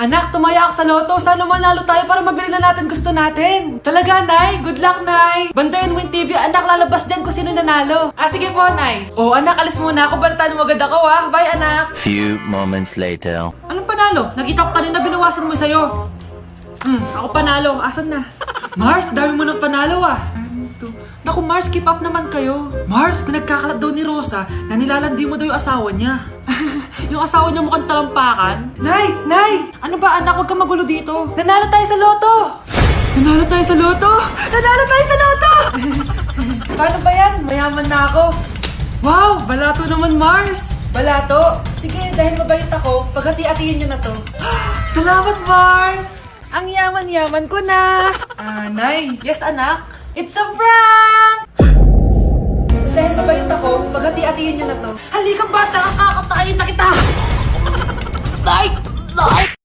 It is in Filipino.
Anak, tumaya ako sa loto. Sana manalo tayo para mabili na natin gusto natin. Talaga, Nay? Good luck, Nay. Bantayan mo yung TV, anak. Lalabas dyan kung sino nanalo. Sige po, Nay. Anak, alis muna ako. Balitaan mo agad ako, ha? Bye, anak. Few moments later. Anong panalo? Nakita ko kanina binawasan mo sa'yo. Ako panalo. Asan na? Mars, dami mo ng panalo, Naku, Mars, keep up naman kayo. Mars, pinagkakalat daw ni Rosa na nilalandi mo daw yung asawa niya. Yung asawa niya mukhang talampakan. Nay! Nay! Ano ba, anak? Huwag kang magulo dito. Nanalo tayo sa loto! Nanalo tayo sa loto! Nanalo tayo sa loto! Paano ba yan? Mayaman na ako. Wow! Balato naman, Mars! Balato? Sige, dahil mabait ako, paghati-hatiin niyo na to. Salamat, Mars! Ang yaman-yaman ko na! Nay! Yes, anak? It's a prank! Dahil mabait ako, paghati-hatiin niyo na to. Halika bata, kakatayin na kita! Nay! Nay!